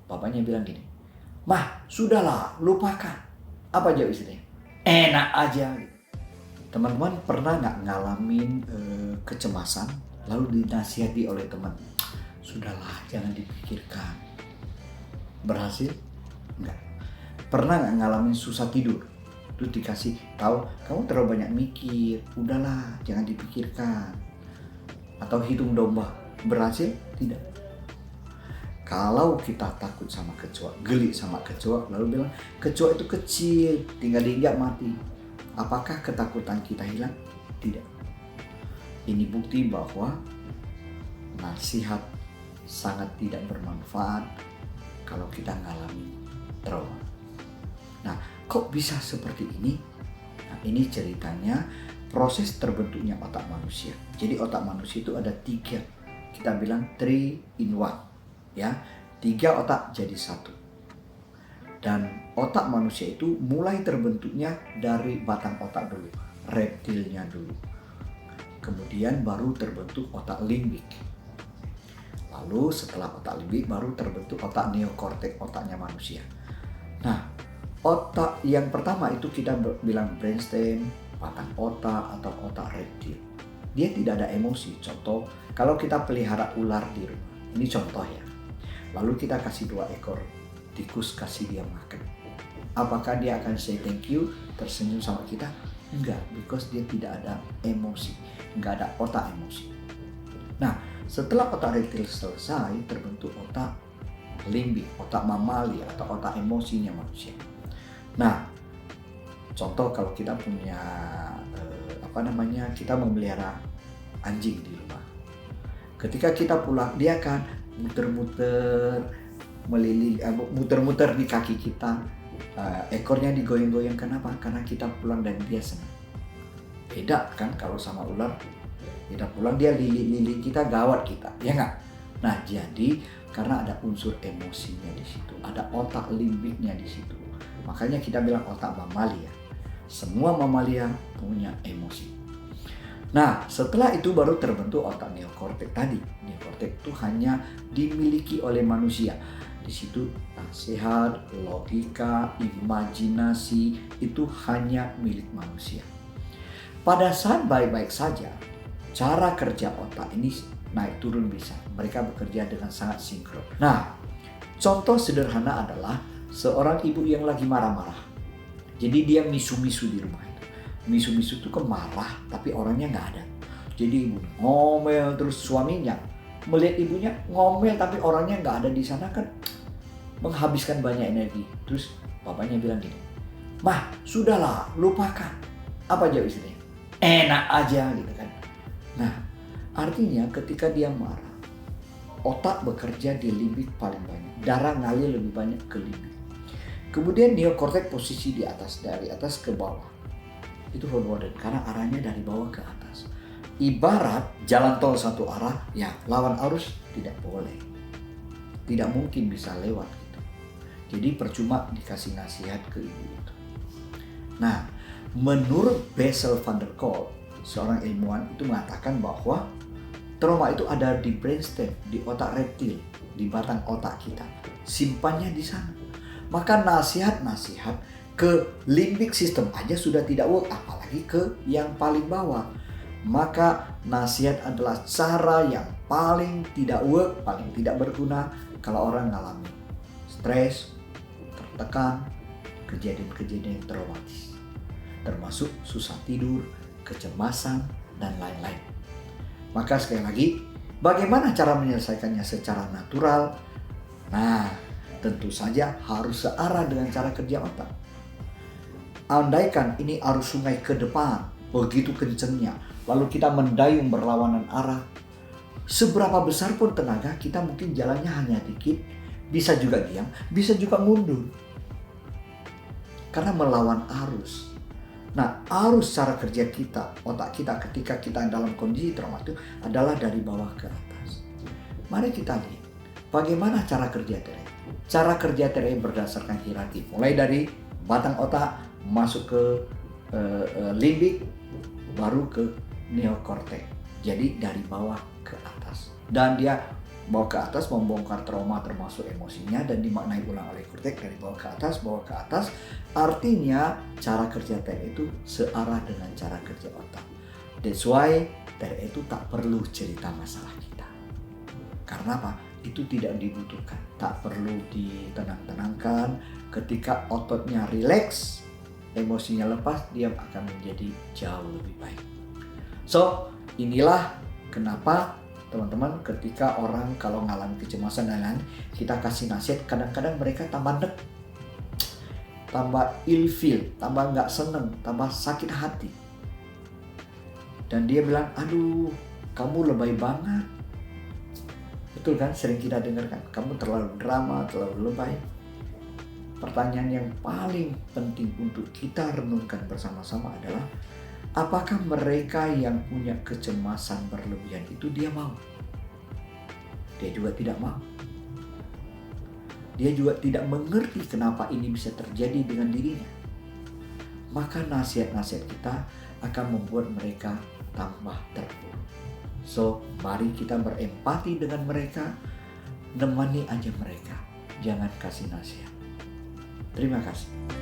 bapaknya bilang gini, "Mah, sudahlah, lupakan." Apa jawab istrinya? "Enak aja." Teman-teman pernah nggak ngalamin kecemasan lalu dinasihati oleh teman, "Sudahlah, jangan dipikirkan." Berhasil? Enggak. Pernah nggak ngalamin susah tidur? Terus dikasih tahu, "Kamu terlalu banyak mikir, udahlah, jangan dipikirkan." Atau hitung domba. Berhasil? Tidak. Kalau kita takut sama kecoa, geli sama kecoa, lalu bilang, "Kecoa itu kecil, tinggal diinjak mati." Apakah ketakutan kita hilang? Tidak. Ini bukti bahwa nasihat sangat tidak bermanfaat kalau kita mengalami trauma. Nah, kok bisa seperti ini? Nah, ini ceritanya proses terbentuknya otak manusia. Jadi otak manusia itu ada 3, kita bilang 3 in 1. Ya, 3 otak jadi 1. Dan otak manusia itu mulai terbentuknya dari batang otak dulu, reptilnya dulu. Kemudian baru terbentuk otak limbik. Lalu setelah otak limbik baru terbentuk otak neokortek, otaknya manusia. Nah, otak yang pertama itu kita bilang brainstem, batang otak atau otak reptil. Dia tidak ada emosi. Contoh, kalau kita pelihara ular di rumah, ini contoh ya. Lalu kita kasih 2 ekor tikus, kasih dia makan. Apakah dia akan say thank you, tersenyum sama kita? Enggak, because dia tidak ada emosi, enggak ada otak emosi. Nah, setelah otak reptil selesai, terbentuk otak limbik, otak mamalia atau otak emosinya manusia. Nah, contoh kalau kita punya kita memelihara anjing di rumah. Ketika kita pulang, dia akan muter-muter muter-muter di kaki kita, ekornya digoyang-goyang. Kenapa? Karena kita pulang dan dia senang. Beda kan kalau sama ular, kita pulang dia lilit-lilit kita, gawat kita, ya nggak? Nah, jadi karena ada unsur emosinya di situ, ada otak limbiknya di situ. Makanya kita bilang otak mamalia. Semua mamalia punya emosi. Nah, setelah itu baru terbentuk otak neokortek tadi. Neokortek itu hanya dimiliki oleh manusia. Di situ nasihat, logika, imajinasi itu hanya milik manusia. Pada saat baik-baik saja, cara kerja otak ini naik turun bisa. Mereka bekerja dengan sangat sinkron. Nah, contoh sederhana adalah seorang ibu yang lagi marah-marah. Jadi dia misu-misu di rumah itu. Misu-misu itu marah tapi orangnya nggak ada. Jadi ibu ngomel terus, suaminya melihat ibunya ngomel tapi orangnya nggak ada di sana, kan menghabiskan banyak energi. Terus bapaknya bilang gini, "Mah, sudahlah, lupakan." Apa jawab istrinya? "Enak aja," gitu kan. Nah, artinya ketika dia marah, otak bekerja di limbik paling banyak. Darah ngalir lebih banyak ke limbik. Kemudian neokortek posisi di atas, dari atas ke bawah. Itu forward karena arahnya dari bawah ke atas. Ibarat jalan tol satu arah, ya lawan arus tidak boleh. Tidak mungkin bisa lewat gitu. Jadi percuma dikasih nasihat ke ibu itu. Nah, menurut Bessel van der Kolk, seorang ilmuwan itu mengatakan bahwa trauma itu ada di brainstem, di otak reptil, di batang otak kita. Simpannya di sana. Maka nasihat-nasihat ke limbik system aja sudah tidak work, apalagi ke yang paling bawah. Maka nasihat adalah cara yang paling tidak work, paling tidak berguna kalau orang mengalami stres, tertekan, kejadian-kejadian traumatis. Termasuk susah tidur, kecemasan, dan lain-lain. Maka sekali lagi, bagaimana cara menyelesaikannya secara natural? Nah, tentu saja harus searah dengan cara kerja otak. Andaikan ini arus sungai ke depan, begitu kencengnya, lalu kita mendayung berlawanan arah, seberapa besar pun tenaga kita mungkin jalannya hanya dikit, bisa juga diam, bisa juga mundur. Karena melawan arus. Nah, arus cara kerja kita, otak kita ketika kita dalam kondisi trauma itu adalah dari bawah ke atas. Mari kita lihat bagaimana cara kerja TRE. Cara kerja TRE berdasarkan hierarki, mulai dari batang otak masuk ke limbik, baru ke neokortek. Jadi dari bawah ke atas. Dan dia bawah ke atas, membongkar trauma termasuk emosinya dan dimaknai ulang oleh Kurtek dari bawah ke atas. Artinya cara kerja TRE itu searah dengan cara kerja otak. That's why TRE itu tak perlu cerita masalah kita. Karena apa? Itu tidak dibutuhkan, tak perlu ditenang-tenangkan. Ketika ototnya rileks, emosinya lepas, dia akan menjadi jauh lebih baik. So, inilah kenapa teman-teman ketika orang kalau ngalami kecemasan dan lain-lain, kita kasih nasihat, kadang-kadang mereka tambah nek, tambah ilfeel, tambah nggak seneng, tambah sakit hati. Dan dia bilang, aduh kamu lebay banget. Betul kan, sering kita dengarkan, kamu terlalu drama, terlalu lebay. Pertanyaan yang paling penting untuk kita renungkan bersama-sama adalah, apakah mereka yang punya kecemasan berlebihan itu dia mau? Dia juga tidak mau. Dia juga tidak mengerti kenapa ini bisa terjadi dengan dirinya. Maka nasihat-nasihat kita akan membuat mereka tambah terpuruk. So, mari kita berempati dengan mereka, nemani aja mereka. Jangan kasih nasihat. Terima kasih.